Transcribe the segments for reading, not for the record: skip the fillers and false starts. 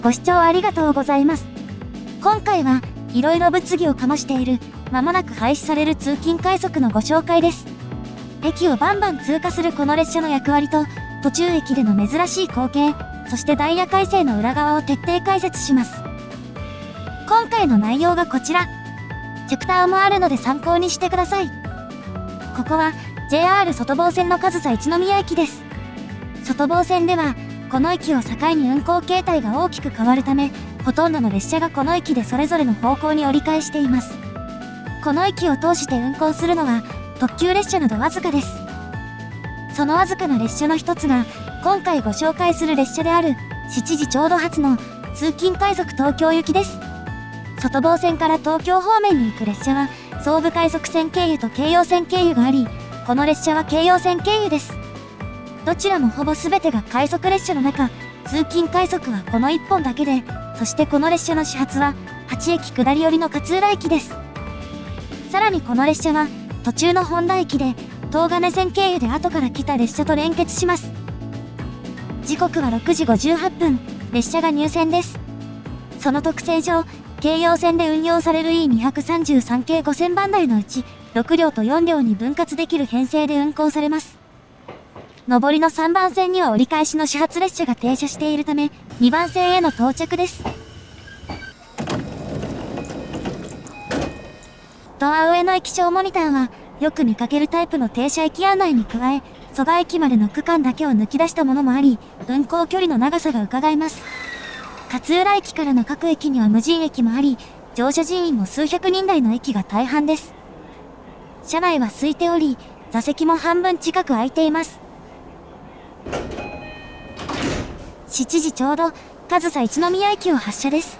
ご視聴ありがとうございます。今回はいろいろ物議を醸している間もなく廃止される通勤快速のご紹介です。駅をバンバン通過するこの列車の役割と途中駅での珍しい光景、そしてダイヤ改正の裏側を徹底解説します。今回の内容がこちら。チャプターもあるので参考にしてください。ここは JR 外房線の上総一宮駅です。外房線ではこの駅を境に運行形態が大きく変わるため、ほとんどの列車がこの駅でそれぞれの方向に折り返しています。この駅を通して運行するのは特急列車などわずかです。そのわずかな列車の一つが今回ご紹介する列車である7時ちょうど発の通勤快速東京行きです。外房線から東京方面に行く列車は総武快速線経由と京葉線経由があり、この列車は京葉線経由です。どちらもほぼ全てが快速列車の中、通勤快速はこの1本だけで、そしてこの列車の始発は8駅下り寄りの勝浦駅です。さらにこの列車は途中の本田駅で東金線経由で後から来た列車と連結します。時刻は6時58分、列車が入線です。その特性上、京葉線で運用される E233 系5000番台のうち6両と4両に分割できる編成で運行されます。上りの3番線には折り返しの始発列車が停車しているため、2番線への到着です。ドア上の液晶モニターは、よく見かけるタイプの停車駅案内に加え、蘇我駅までの区間だけを抜き出したものもあり、運行距離の長さが伺えます。勝浦駅からの各駅には無人駅もあり、乗車人員も数百人台の駅が大半です。車内は空いており、座席も半分近く空いています。7時ちょうど、上総一宮駅を発車です。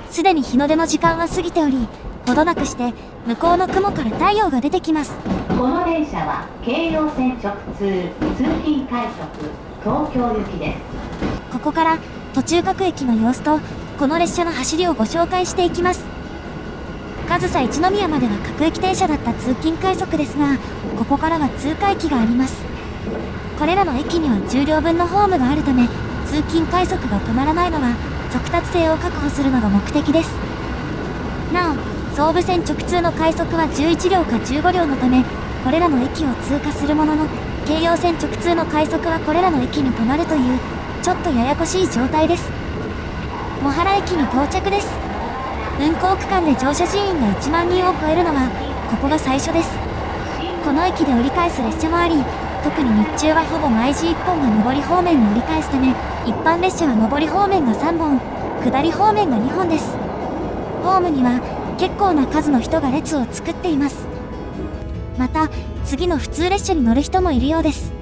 すでに日の出の時間は過ぎており、ほどなくして向こうの雲から太陽が出てきます。この電車は京葉線直通通勤快速東京行きです。ここから途中各駅の様子とこの列車の走りをご紹介していきます。上総一宮までは各駅停車だった通勤快速ですが、ここからは通過駅があります。これらの駅には10両分のホームがあるため、通勤快速が止まらないのは速達性を確保するのが目的です。なお、総武線直通の快速は11両か15両のため、これらの駅を通過するものの、京葉線直通の快速はこれらの駅に止まるという、ちょっとややこしい状態です。茂原駅に到着です。運行区間で乗車人員が1万人を超えるのは、ここが最初です。この駅で折り返す列車もあり、特に日中はほぼ毎時1本が上り方面に折り返すため、一般列車は上り方面が3本、下り方面が2本です。ホームには結構な数の人が列を作っています。また、次の普通列車に乗る人もいるようです。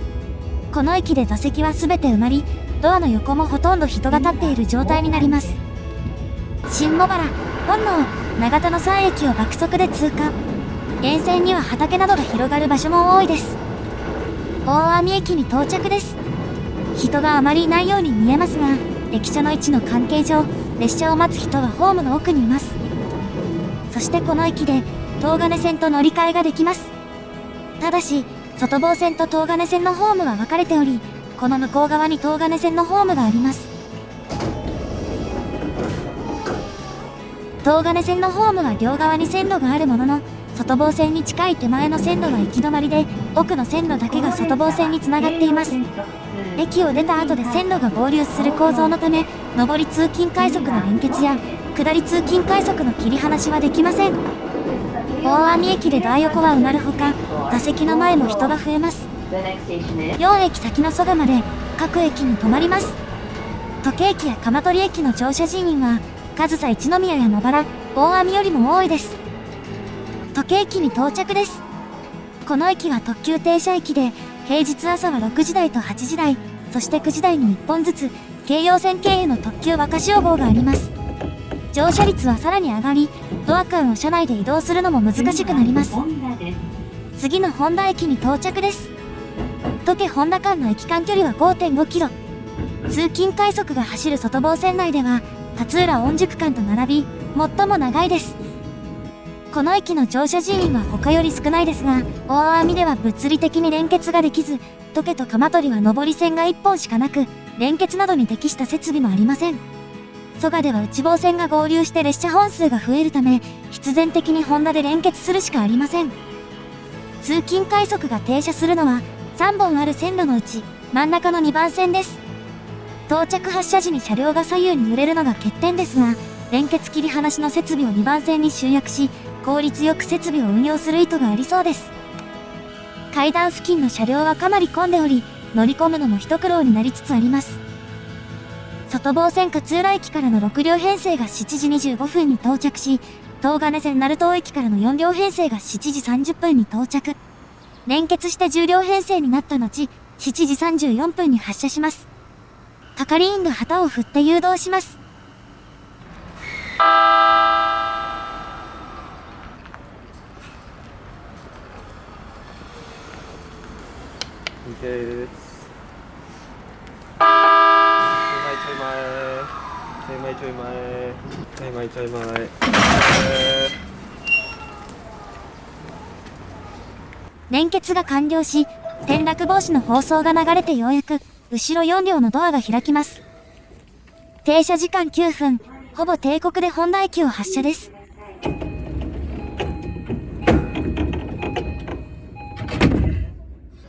この駅で座席は全て埋まり、ドアの横もほとんど人が立っている状態になります。新茂原、本能、長田の3駅を爆速で通過。沿線には畑などが広がる場所も多いです。大網駅に到着です。人があまりいないように見えますが、駅舎の位置の関係上、列車を待つ人はホームの奥にいます。そしてこの駅で東金線と乗り換えができます。ただし、外房線と東金線のホームは分かれており、この向こう側に東金線のホームがあります。東金線のホームは両側に線路があるものの、外房線に近い手前の線路は行き止まりで、奥の線路だけが外房線につながっています。駅を出た後で線路が合流する構造のため、上り通勤快速の連結や下り通勤快速の切り離しはできません。大網駅で大横は埋まるほか、座席の前も人が増えます。4駅先の蘇我まで各駅に止まります。土気駅や鎌取駅の乗車人員は上総一宮や茂原、大網よりも多いです。土気駅に到着です。この駅は特急停車駅で、平日朝は6時台と8時台、そして9時台に1本ずつ、京葉線経由の特急若潮号があります。乗車率はさらに上がり、ドア間を車内で移動するのも難しくなります。次の本田駅に到着です。土気本田間の駅間距離は 5.5 キロ。通勤快速が走る外房線内では、勝浦御宿間と並び、最も長いです。この駅の乗車人員は他より少ないですが、大網では物理的に連結ができず、土気と鎌取は上り線が1本しかなく、連結などに適した設備もありません。蘇我では内房線が合流して列車本数が増えるため、必然的にホンダで連結するしかありません。通勤快速が停車するのは3本ある線路のうち真ん中の2番線です。到着発車時に車両が左右に揺れるのが欠点ですが、連結切り離しの設備を2番線に集約し、効率よく設備を運用する意図がありそうです。階段付近の車両はかなり混んでおり、乗り込むのも一苦労になりつつあります。外房線勝浦駅からの6両編成が7時25分に到着し、東金線鳴門駅からの4両編成が7時30分に到着。連結して10両編成になった後、7時34分に発車します。係員が旗を振って誘導します。です。ちょい前。連結が完了し、転落防止の放送が流れてようやく、後ろ4両のドアが開きます。停車時間9分、ほぼ定刻で本田駅を発車です。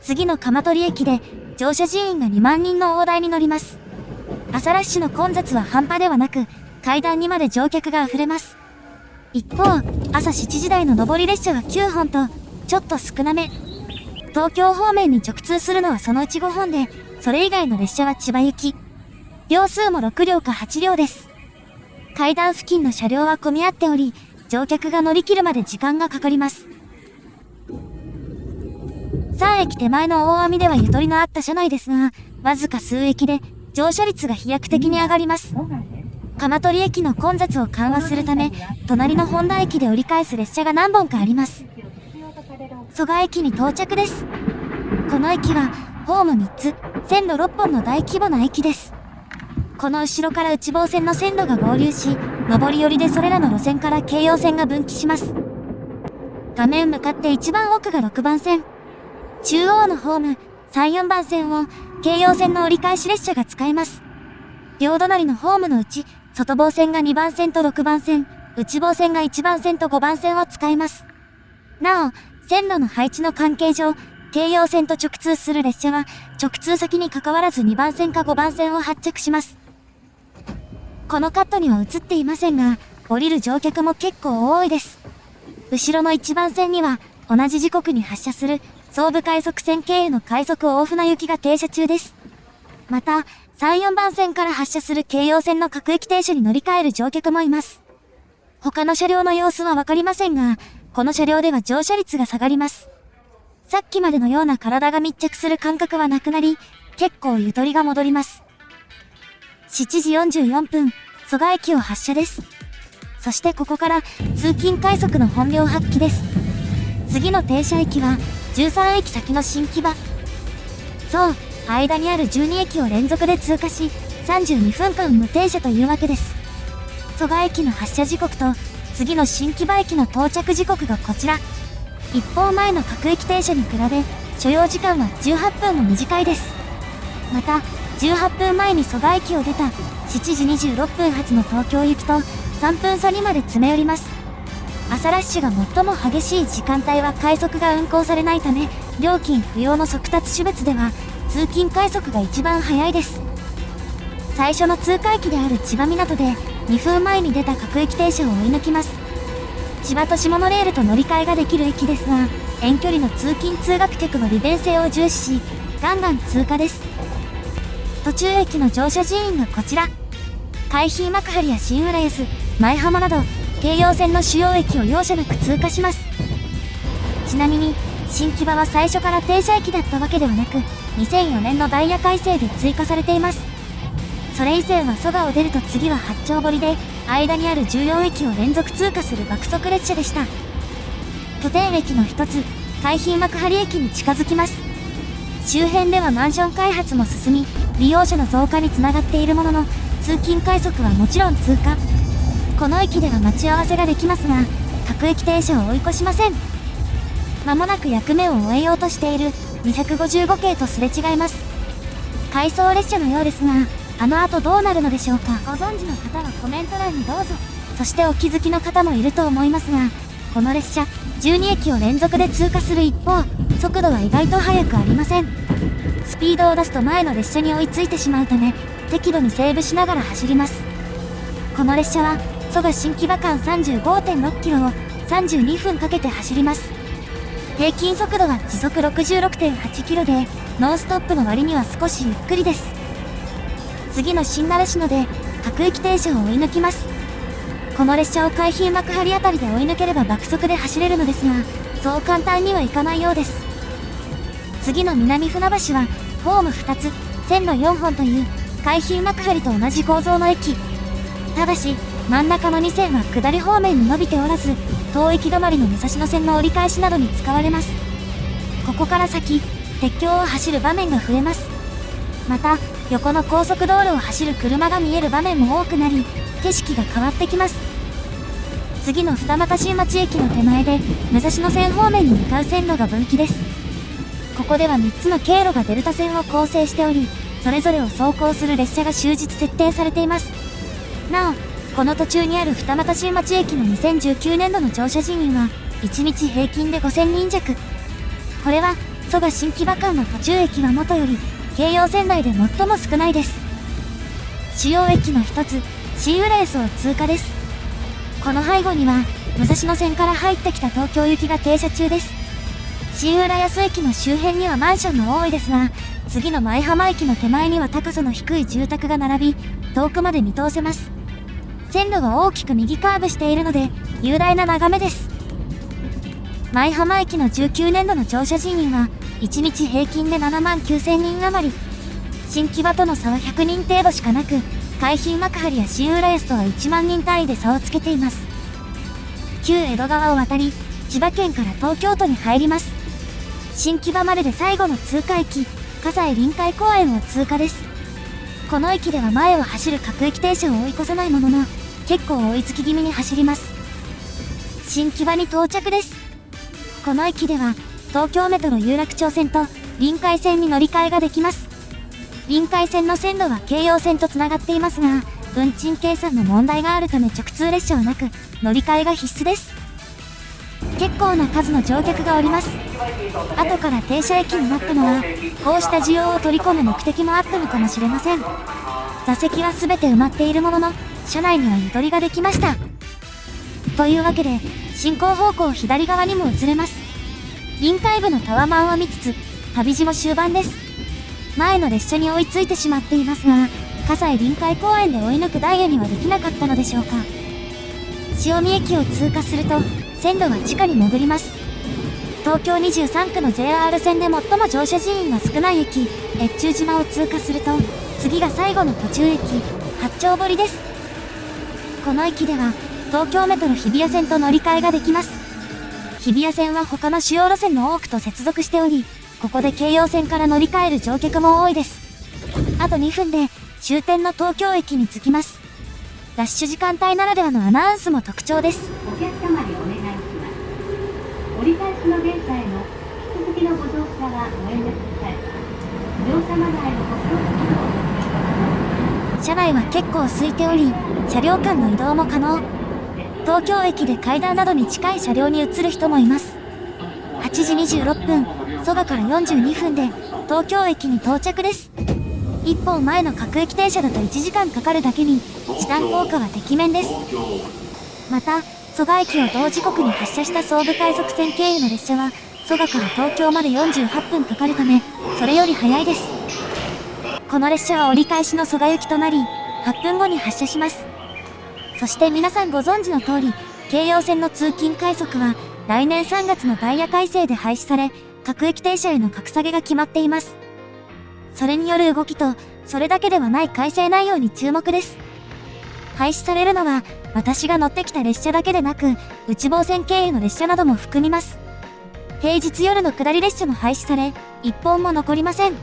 次の鎌取駅で乗車人員が2万人の大台に乗ります。朝ラッシュの混雑は半端ではなく、階段にまで乗客が溢れます。一方、朝7時台の上り列車は9本と、ちょっと少なめ。東京方面に直通するのはそのうち5本で、それ以外の列車は千葉行き。両数も6両か8両です。階段付近の車両は混み合っており、乗客が乗り切るまで時間がかかります。3駅手前の大網ではゆとりのあった車内ですが、わずか数駅で乗車率が飛躍的に上がります。鎌取駅の混雑を緩和するため、隣の本田駅で折り返す列車が何本かあります。蘇我駅に到着です。この駅は、ホーム3つ、線路6本の大規模な駅です。この後ろから内房線の線路が合流し、上り寄りでそれらの路線から京葉線が分岐します。画面向かって一番奥が6番線。中央のホーム、3、4番線を、京葉線の折り返し列車が使えます。両隣のホームのうち、外房線が2番線と6番線、内房線が1番線と5番線を使います。なお、線路の配置の関係上、京葉線と直通する列車は、直通先に関わらず2番線か5番線を発着します。このカットには映っていませんが、降りる乗客も結構多いです。後ろの1番線には、同じ時刻に発車する、総武快速線経由の快速大船行きが停車中です。また、3、4番線から発車する京葉線の各駅停車に乗り換える乗客もいます。他の車両の様子はわかりませんが、この車両では乗車率が下がります。さっきまでのような体が密着する感覚はなくなり、結構ゆとりが戻ります。7時44分、蘇我駅を発車です。そしてここから通勤快速の本領発揮です。次の停車駅は13駅先の新木場。そう、間にある12駅を連続で通過し、32分間無停車というわけです。蘇我駅の発車時刻と次の新木場駅の到着時刻がこちら。一方前の各駅停車に比べ、所要時間は18分も短いです。また、18分前に蘇我駅を出た7時26分発の東京行きと3分差にまで詰め寄ります。朝ラッシュが最も激しい時間帯は快速が運行されないため、料金不要の速達種別では通勤快速が一番早いです。最初の通過駅である千葉港で2分前に出た各駅停車を追い抜きます。千葉と下のレールと乗り換えができる駅ですが、遠距離の通勤通学客の利便性を重視し、ガンガン通過です。途中駅の乗車人員がこちら。海浜幕張や新浦安、舞浜など、京葉線の主要駅を容赦なく通過します。ちなみに、新木場は最初から停車駅だったわけではなく、2004年のダイヤ改正で追加されています。それ以前は蘇我を出ると次は八丁堀で、間にある14駅を連続通過する爆速列車でした。拠点駅の一つ、海浜幕張駅に近づきます。周辺ではマンション開発も進み、利用者の増加につながっているものの、通勤快速はもちろん通過。この駅では待ち合わせができますが、各駅停車を追い越しません。まもなく役目を終えようとしている255系とすれ違います。回送列車のようですが、あの後どうなるのでしょうか。ご存知の方はコメント欄にどうぞ。そしてお気づきの方もいると思いますが、この列車、12駅を連続で通過する一方、速度は意外と速くありません。スピードを出すと前の列車に追いついてしまうため、適度にセーブしながら走ります。この列車は、蘇我新木場間 35.6 キロを32分かけて走ります。平均速度は時速 66.8 キロで、ノンストップの割には少しゆっくりです。次の新習志野で、各駅停車を追い抜きます。この列車を海浜幕張あたりで追い抜ければ爆速で走れるのですが、そう簡単にはいかないようです。次の南船橋は、ホーム2つ、線路4本という、海浜幕張と同じ構造の駅。ただし、真ん中の2線は下り方面に伸びておらず、当駅止まりの武蔵野線の折り返しなどに使われます。ここから先、鉄橋を走る場面が増えます。また、横の高速道路を走る車が見える場面も多くなり、景色が変わってきます。次の二俣新町駅の手前で、武蔵野線方面に向かう線路が分岐です。ここでは3つの経路がデルタ線を構成しており、それぞれを走行する列車が終日設定されています。なお、この途中にある二俣新町駅の2019年度の乗車人員は、1日平均で5000人弱。これは、蘇我新木場間の途中駅はもとより、京葉線内で最も少ないです。主要駅の一つ、新浦安を通過です。この背後には、武蔵野線から入ってきた東京行きが停車中です。新浦安駅の周辺にはマンションが多いですが、次の舞浜駅の手前には高さの低い住宅が並び、遠くまで見通せます。線路が大きく右カーブしているので、雄大な眺めです。舞浜駅の19年度の乗車人員は、1日平均で7万9000人余り。新木場との差は100人程度しかなく、海浜幕張や新浦安とは1万人単位で差をつけています。旧江戸川を渡り、千葉県から東京都に入ります。新木場までで最後の通過駅、葛西臨海公園を通過です。この駅では前を走る各駅停車を追い越さないものの、結構追いつき気味に走ります。新木場に到着です。この駅では、東京メトロ有楽町線と臨海線に乗り換えができます。臨海線の線路は京葉線とつながっていますが、運賃計算の問題があるため直通列車はなく、乗り換えが必須です。結構な数の乗客がおります。後から停車駅になったのは、こうした需要を取り込む目的もあったのかもしれません。座席は全て埋まっているものの、車内にはゆとりができました。というわけで、進行方向左側にも移れます。臨海部のタワマンを見つつ、旅路も終盤です。前の列車に追いついてしまっていますが、葛西臨海公園で追い抜くダイヤにはできなかったのでしょうか。塩見駅を通過すると、線路は地下に潜ります。東京23区の JR 線で最も乗車人員が少ない駅、越中島を通過すると、次が最後の途中駅、八丁堀です。この駅では、東京メトロ日比谷線と乗り換えができます。日比谷線は他の主要路線の多くと接続しており、ここで京葉線から乗り換える乗客も多いです。あと2分で終点の東京駅に着きます。ラッシュ時間帯ならではのアナウンスも特徴です。お客様にお願いします。折り返しの電車への引き続きのご乗車はおやめください。乗車マナーへのご協力をお願いします。車内は結構空いており、車両間の移動も可能。東京駅で階段などに近い車両に移る人もいます。8時26分、蘇我から42分で東京駅に到着です。一本前の各駅停車だと1時間かかるだけに、時短効果はてきめんです。また、蘇我駅を同時刻に発車した総武快速線経由の列車は、蘇我から東京まで48分かかるため、それより早いです。この列車は折り返しの蘇我行きとなり、8分後に発車します。そして皆さんご存知の通り、京葉線の通勤快速は、来年3月のダイヤ改正で廃止され、各駅停車への格下げが決まっています。それによる動きと、それだけではない改正内容に注目です。廃止されるのは、私が乗ってきた列車だけでなく、内房線経由の列車なども含みます。平日夜の下り列車も廃止され、一本も残りません。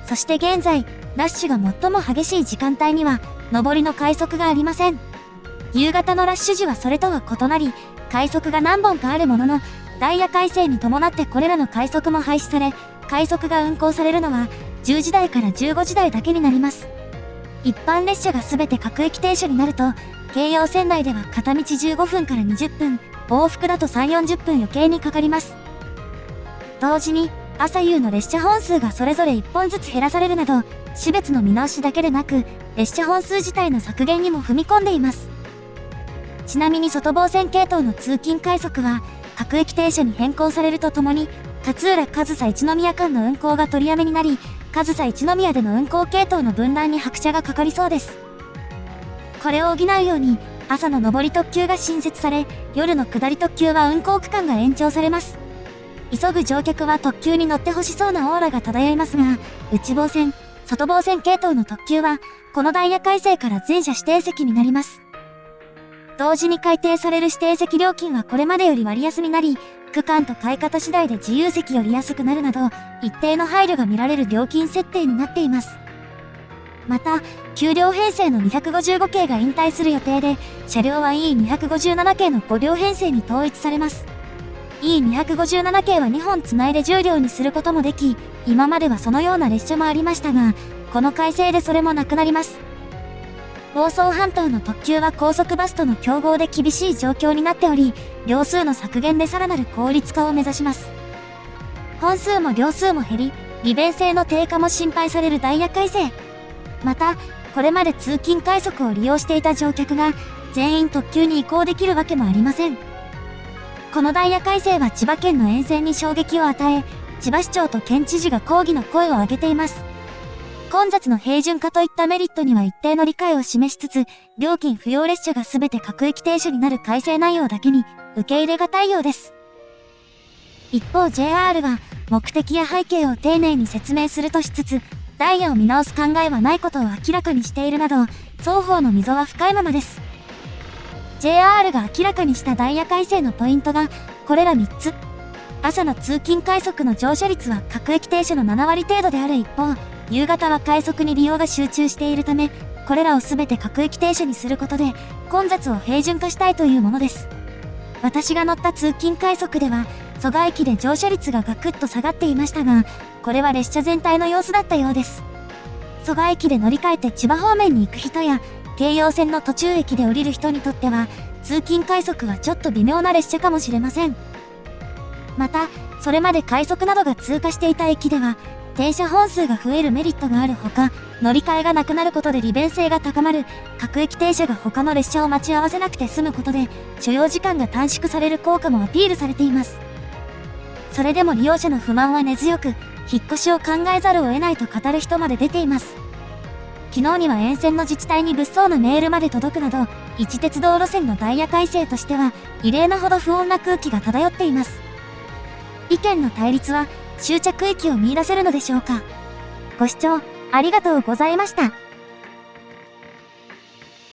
そして現在、ラッシュが最も激しい時間帯には、上りの快速がありません。夕方のラッシュ時はそれとは異なり、快速が何本かあるものの、ダイヤ改正に伴ってこれらの快速も廃止され、快速が運行されるのは10時台から15時台だけになります。一般列車がすべて各駅停車になると、京葉線内では片道15分から20分、往復だと3、40分余計にかかります。同時に、朝夕の列車本数がそれぞれ1本ずつ減らされるなど、種別の見直しだけでなく、列車本数自体の削減にも踏み込んでいます。ちなみに外房線系統の通勤快速は、各駅停車に変更されるとともに、勝浦上総一宮間の運行が取りやめになり、上総一宮での運行系統の分断に拍車がかかりそうです。これを補うように、朝の上り特急が新設され、夜の下り特急は運行区間が延長されます。急ぐ乗客は特急に乗ってほしそうなオーラが漂いますが、内房線、外房線系統の特急は、このダイヤ改正から全車指定席になります。同時に改定される指定席料金はこれまでより割安になり、区間と買い方次第で自由席より安くなるなど、一定の配慮が見られる料金設定になっています。また、9両編成の255系が引退する予定で、車両は E257 系の5両編成に統一されます。E257 系は2本つないで10両にすることもでき、今まではそのような列車もありましたが、この改正でそれもなくなります。房総半島の特急は高速バスとの競合で厳しい状況になっており、両数の削減でさらなる効率化を目指します。本数も両数も減り、利便性の低下も心配されるダイヤ改正。また、これまで通勤快速を利用していた乗客が全員特急に移行できるわけもありません。このダイヤ改正は千葉県の沿線に衝撃を与え、千葉市長と県知事が抗議の声を上げています。混雑の平準化といったメリットには一定の理解を示しつつ、料金不要列車がすべて各駅停車になる改正内容だけに受け入れがたいようです。一方 JR は目的や背景を丁寧に説明するとしつつ、ダイヤを見直す考えはないことを明らかにしているなど、双方の溝は深いままです。JR が明らかにしたダイヤ改正のポイントが、これら3つ。朝の通勤快速の乗車率は各駅停車の7割程度である一方、夕方は快速に利用が集中しているため、これらをすべて各駅停車にすることで、混雑を平準化したいというものです。私が乗った通勤快速では、蘇我駅で乗車率がガクッと下がっていましたが、これは列車全体の様子だったようです。蘇我駅で乗り換えて千葉方面に行く人や、京葉線の途中駅で降りる人にとっては、通勤快速はちょっと微妙な列車かもしれません。また、それまで快速などが通過していた駅では、停車本数が増えるメリットがあるほか、乗り換えがなくなることで利便性が高まる、各駅停車が他の列車を待ち合わせなくて済むことで、所要時間が短縮される効果もアピールされています。それでも利用者の不満は根強く、引っ越しを考えざるを得ないと語る人まで出ています。昨日には沿線の自治体に物騒なメールまで届くなど、一鉄道路線のダイヤ改正としては、異例なほど不穏な空気が漂っています。意見の対立は終着駅を見出せるのでしょうか。ご視聴ありがとうございました。